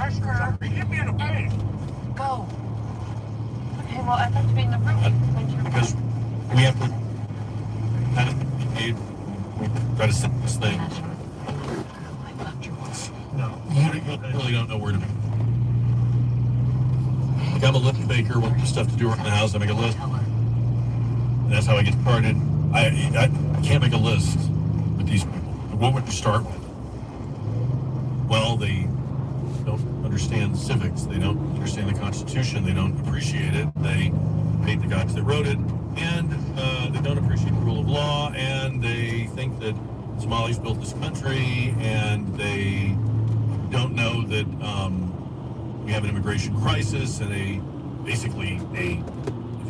Hit me in the face. Go. Okay, well, I'd like to be in the room. Because we have to kind of try to set this thing. No, I really don't know where to be. Like, I'm a list maker when there's stuff to do around the house. I make a list. And that's how I get started. I can't make a list with these people. What would you start with? Well, they don't understand civics. They don't understand the Constitution. They don't appreciate it. They hate the guys that wrote it. And they don't appreciate the rule of law. And they think that Somalis built this country. And they don't know that we have an immigration crisis and if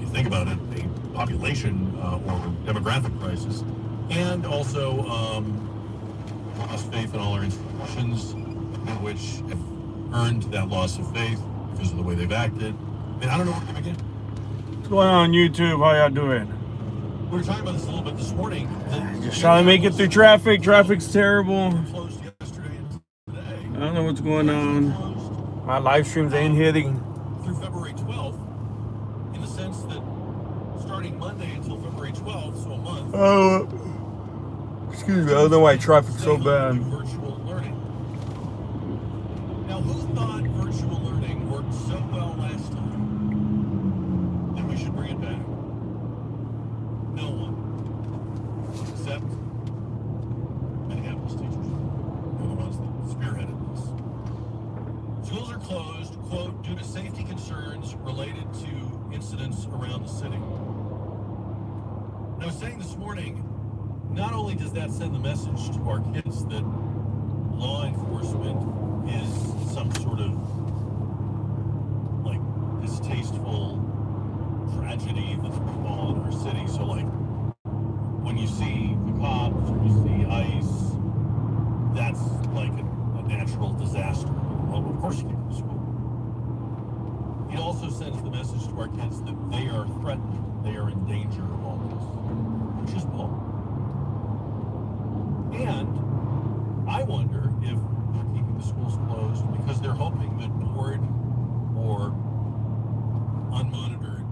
you think about it, a population or demographic crisis. And also lost faith in all our institutions, which have earned that loss of faith because of the way they've acted. I mean, I don't know where to begin. What's going on YouTube? How y'all doing? We were talking about this a little bit this morning. Just trying to make it through traffic. Traffic's terrible. Closed yesterday and today. I don't know what's going on. My live streams ain't hitting. Through February 12th, in the sense that starting Monday until February 12th, so a month. Oh, excuse me. I don't know why traffic's so bad. Virtual learning. Now, who thought virtual learning worked so well last time that we should bring it back? No one. Except Minneapolis teachers. They're the ones that spearheaded this. Schools are closed, quote, due to safety concerns related to incidents around the city. I was saying this morning, not only does that send the message to our kids that law enforcement is some sort of like distasteful tragedy that's befallen our city. So like when you see the cops or you see ICE, that's like a natural disaster. Well, of course you can go to school. It also sends the message to our kids that they are threatened, they are in danger of all this, which is bull. And I wonder if they're keeping the schools closed because they're hoping that bored or unmonitored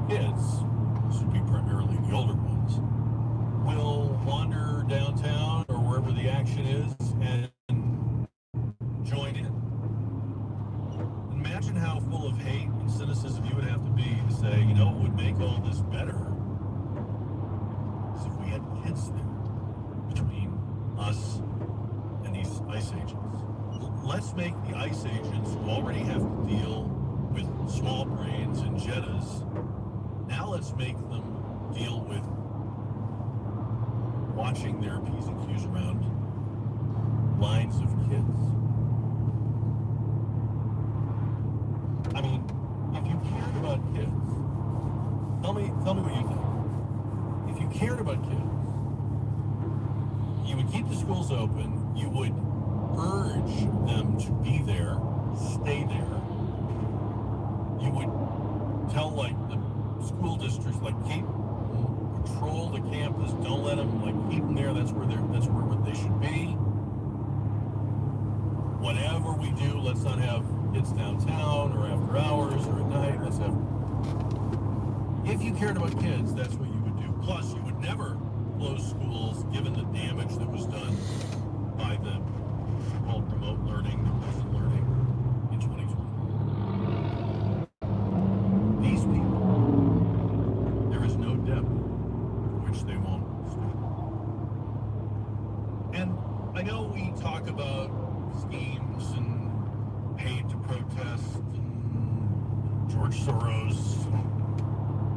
kids, this would be primarily the older ones, will wander downtown or wherever the action is and join in. Imagine how full of hate and cynicism you would have to be to say, you know, what would make all this better is if we had kids there between us and these ICE agents. Let's make the ICE agents who already have to deal with small brains and Jettas, now let's make them deal with watching their P's and Q's around lines of kids. I mean, if you cared about kids, tell me what you think. If you cared about kids, you would keep the schools open, you would urge them to be there, stay there. You would tell like the school districts, like patrol the campus, don't let them, like keep them there, that's where they should be. Whatever we do, let's not have kids downtown or after hours or at night. Let's have. If you cared about kids, that's what you would do. Plus, you would never close schools given the damage that was done by the so-called remote learning, the distance learning in 2020. These people, there is no depth for which they won't speak. And I know we talk about schemes and paid to protest and George Soros.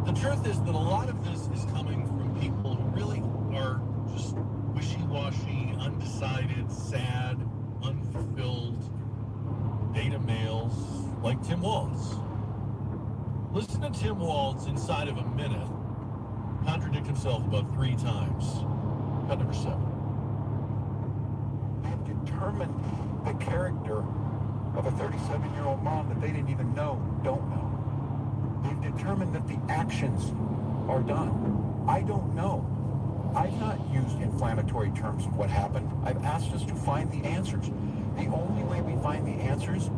The truth is that a lot of this is coming from people who really are just wishy-washy, undecided, sad, unfulfilled beta males like Tim Walz. Listen to Tim Walz inside of a minute contradict himself about 3 times. Cut number 7. They've determined the character of a 37-year-old mom that they didn't even know, don't know. They've determined that the actions are done. I don't know. I've not used inflammatory terms of what happened. I've asked us to find the answers. The only way we find find the answers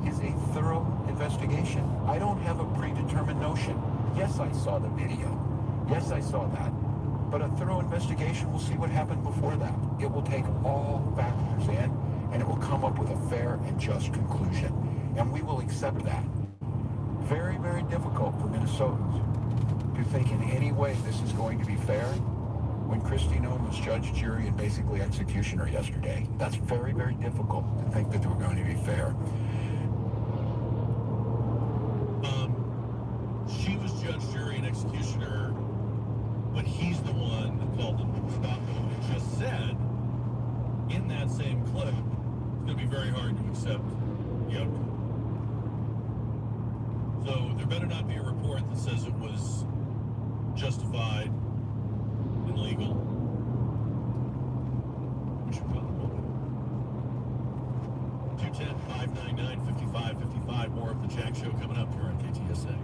is a thorough investigation. I don't have a predetermined notion. Yes, I saw the video. Yes, I saw that. But a thorough investigation will see what happened before that. It will take all factors in, and it will come up with a fair and just conclusion. And we will accept that. Very, very difficult for Minnesotans to think in any way this is going to be fair when Kristi Noem was judge, jury, and basically executioner yesterday. That's very, very difficult to think that we're going to be fair. She was judge, jury, and executioner, but he's the one that called the stop vote and just said in that same clip, it's going to be very hard to accept the outcome. So there better not be a report that says it was justified and legal. We should call it 210-599-5555. More of the Jack Show coming up here on KTSA.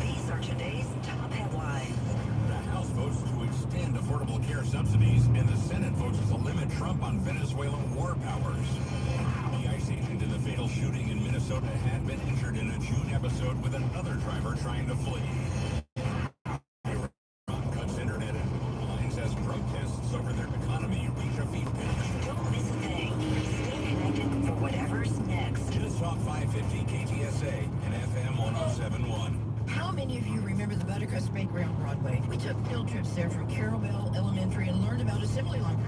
These are today's top headlines. The House votes to extend affordable care subsidies, and the Senate votes to limit Trump on Venezuelan war powers. The ICE agent in the fatal shooting in Minnesota had been injured in a June episode with another driver trying to flee. Iran cuts internet and phone lines as protests over their economy reach a fever pitch. Don't miss a thing. Stay connected for whatever's next. News Talk 550 KTSA and FM 1071. How many of you remember the Buttercrest Bakery on Broadway? We took field trips there from Carroll Bell Elementary and learned about assembly line.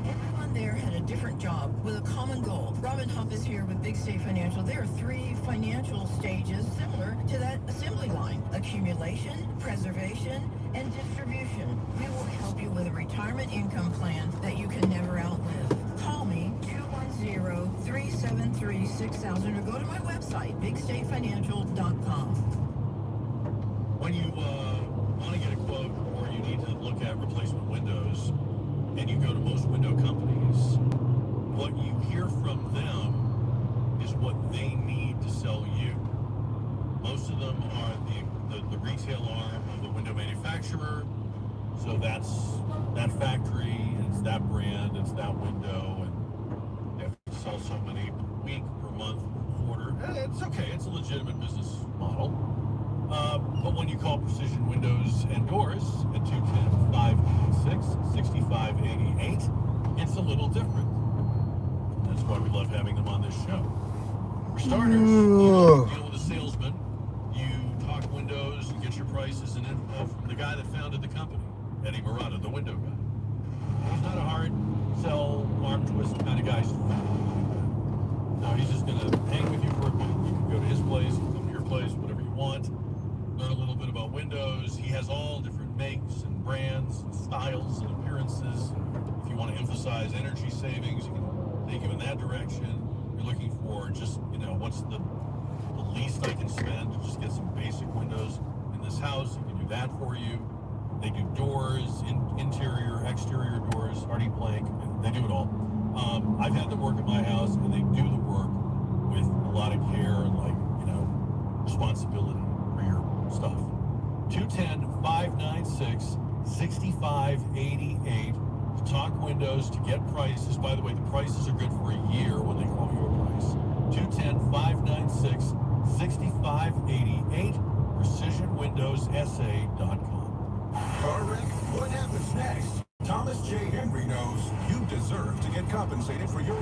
Everyone there had a different job with a common goal. Robin Huff is here with Big State Financial. There are 3 financial stages similar to that assembly line: accumulation, preservation, and distribution. We will help you with a retirement income plan that you can never outlive. Call me 210-373-6000 or go to my website, bigstatefinancial.com. When you want to get a quote or you need to look at replacement windows and you go to most window companies, what you hear from them is what they need to sell you. Most of them are the retail arm of the window manufacturer. So that's that factory, it's that brand, it's that window, and they have to sell so many per week, per month, per quarter. It's okay, it's a legitimate business model. But when you call Precision Windows and Doors at 210-596-6588, it's a little different. That's why we love having them on this show. For starters, you don't deal with a salesman. You talk windows, you get your prices and info from the guy that founded the company, Eddie Murata, the window guy. He's not a hard sell, arm twist kind of guy. No, he's just going to hang with you for a bit. You can go to his place, come to your place, whatever you want. Learn a little bit about windows. He has all different makes and brands and styles and appearances. If you want to emphasize energy savings, you can take him in that direction. You're looking for just, what's the least I can spend to just get some basic windows in this house. He can do that for you. They do doors, interior, exterior doors, hardy blank. They do it all. I've had them work at my house, and they do the work with a lot of care and responsibility for your stuff. 210-596-6588 to talk windows, to get prices. By the way, the prices are good for a year when they quote you a price. 210-596-6588, precisionwindowssa.com. Car wreck? What happens next? Thomas J. Henry knows you deserve to get compensated for your...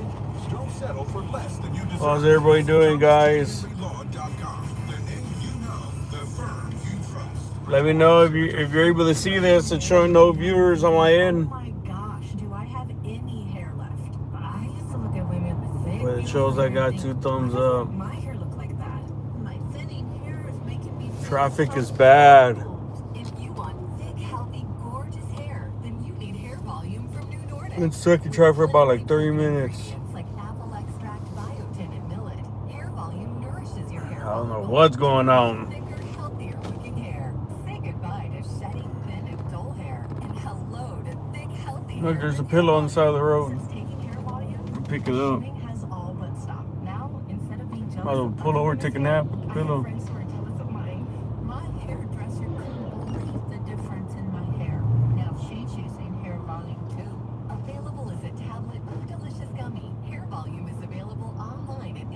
Don't settle for less than you deserve. How's everybody doing, guys? Let me know if you're able to see this. It's showing no viewers on my end. Oh my gosh, do I have any hair left? I used to look at women with thick But it shows I got 2 thumbs up. My hair look like that. My thinning hair is making me feel Traffic so is bad. If you want thick, healthy, gorgeous hair, then you need hair volume from New Nordic. Been stuck in traffic for about like 30 minutes. Ingredients like apple extract, biotin, and millet. Hair volume nourishes your hair. I don't know what's going on. Thicker, healthier looking hair. Say goodbye to shedding, thin, and dull hair. And hello to thick, healthy hair. Look, there's a pillow on the side of the road. Since taking hair volume, Pick it up. shedding has all but stopped. Now, instead of being jealous Might as well of pull other over, women's take a hair, nap with the I have pillow. friends who are jealous of mine. My hairdresser couldn't believe the difference in my hair. Now she's using hair volume too. Available as a tablet or delicious gummy. Hair volume is available online at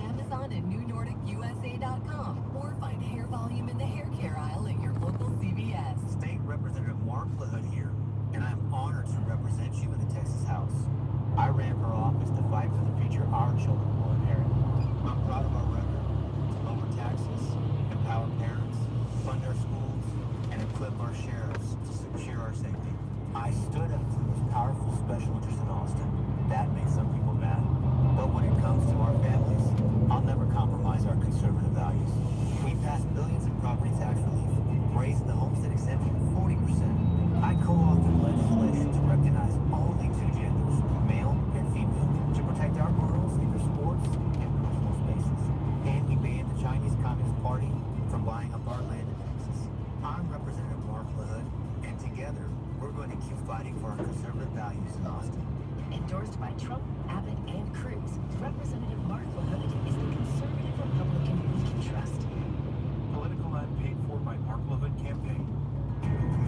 fighting for our conservative values in Austin. Endorsed by Trump, Abbott, and Cruz, Representative Mark LaHood is the conservative Republican we can trust. Political ad paid for by Mark LaHood campaign.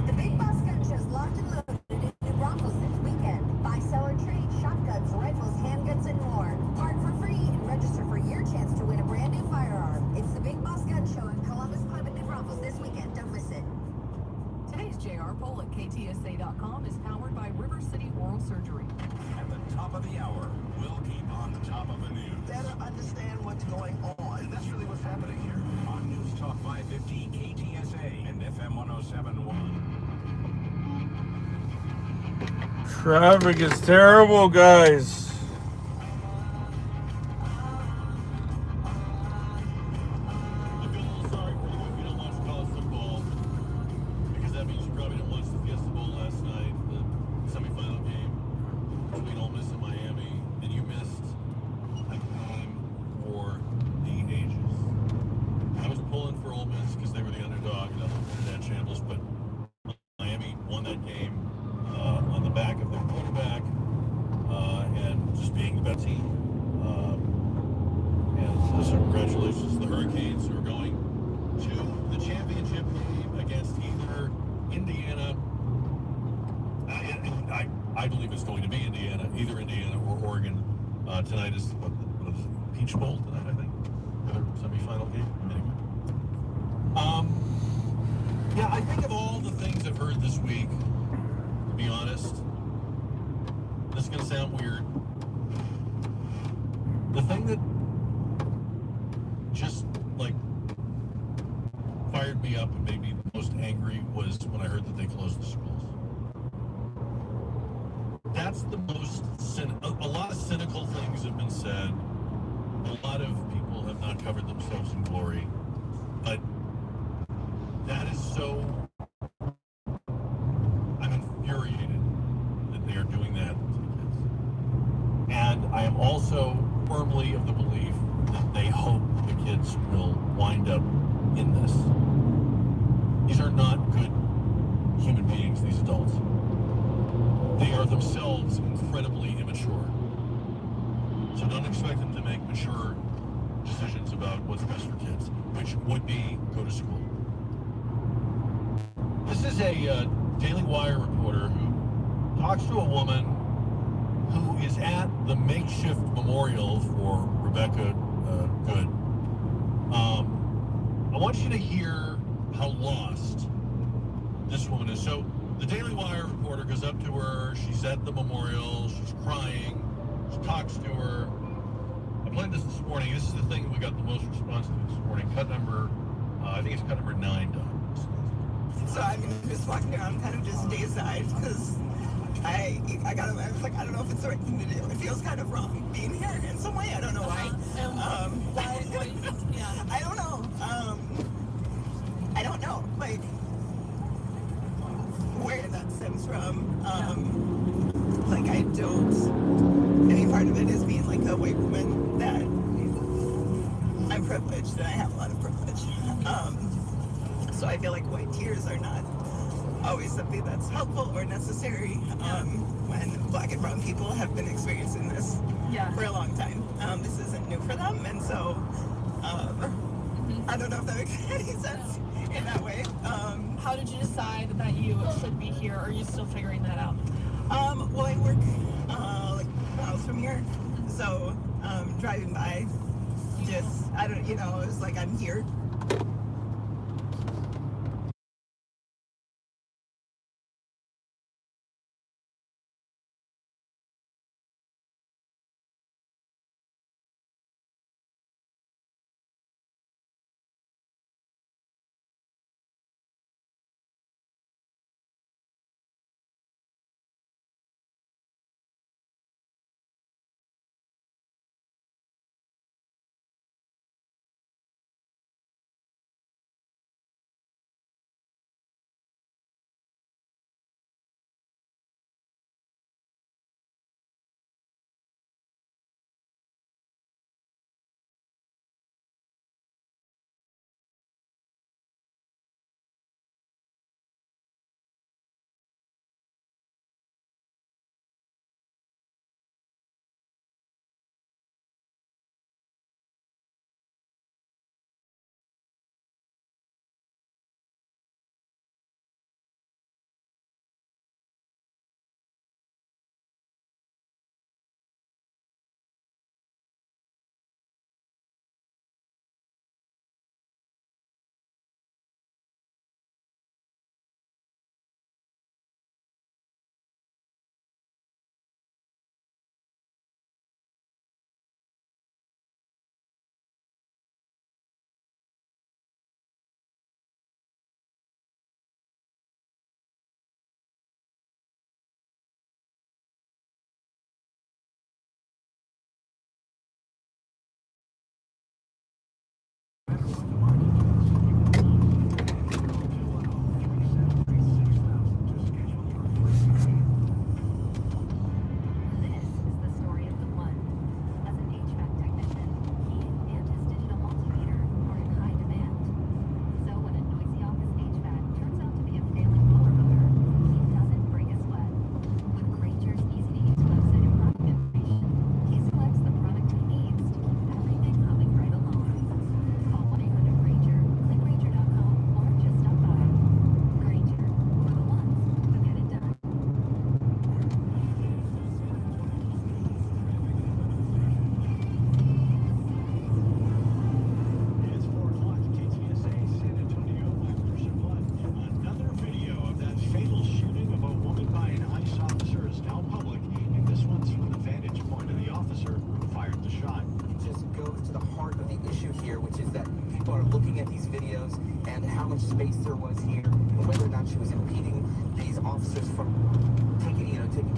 The Big Boss Gun Show's locked and loaded in New Braunfels this weekend. Buy, sell, or trade shotguns, rifles, handguns, and more. Park for free and register for your chance to win a brand new firearm. It's the Big Boss Gun Show at Columbus Club in New Braunfels this weekend. Don't miss it. Today's JR poll at KTSA.com is powered by River City Oral Surgery. At the top of the hour, we'll keep on top of the news. Better understand what's going on. And that's really what's happening here on News Talk 550 KTSA and FM 107.1. Traffic is terrible, guys. I feel a little sorry for you if you don't watch college football, because that means you probably didn't watch the Fiesta Bowl last night, the semifinal game between Ole Miss and Miami, and you missed a game for the ages. I was pulling for Ole Miss because they were the underdog and that shambles, but Miami won that game on the back of their quarterback and just being the best team. And so congratulations to the Hurricanes, who are going to the championship game against either Indiana. I believe it's going to be Indiana, either Indiana or Oregon. Tonight is what is it? Peach Bowl tonight, I think. The semifinal game. Anyway. Yeah, I think of all the things I've heard this week, to be honest, this is going to sound weird. The thing that just, like, fired me up and made me the most angry was when I heard that they closed the schools. That's the most a lot of cynical things have been said. A lot of people have not covered themselves in glory. But that is so... I'm infuriated that they are doing that to the kids. And I am also firmly of the belief that they hope the kids will wind up in this. These are not good human beings, these adults. They are themselves incredibly immature. So don't expect them to make mature decisions about what's best for kids, which would be go to school. This is a Daily Wire reporter who talks to a woman who is at the makeshift memorial for Rebecca Good. I want you to hear how lost this woman is. So the Daily Wire reporter goes up to her. She's at the memorial. She's crying. She talks to her. I played this morning. This is the thing we got the most response to this morning. Cut number, I think it's cut number 9, Don. So I mean, just walking around, kind of just dayside, because I was like, I don't know if it's the right thing to do. It feels kind of wrong being here in some way. I don't know why. Yeah. I don't know. I don't know, like, where that stems from. Like, I mean, part of it is being like a white woman, that I'm privileged and I have a lot of privilege. So I feel like white tears are not always something that's helpful or necessary when black and brown people have been experiencing this for a long time. This isn't new for them, and so I don't know if that makes any sense in that way. How did you decide that you should be here? Or are you still figuring that out? Well, I work like miles from here, so driving by, just, I don't, it was like, I'm here. part of the issue here, which is that people are looking at these videos and how much space there was here, and whether or not she was impeding these officers from taking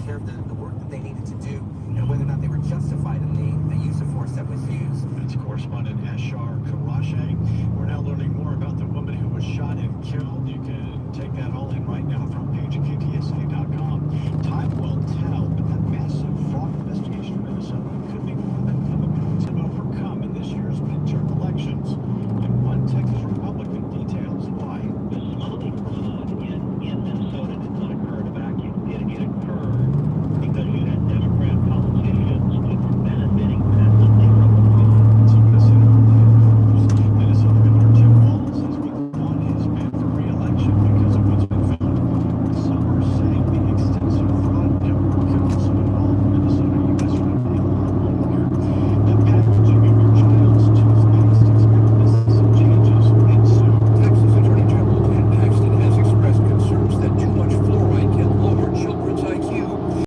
care of the work that they needed to do, and whether or not they were justified in the use of force that was used. It's corresponding.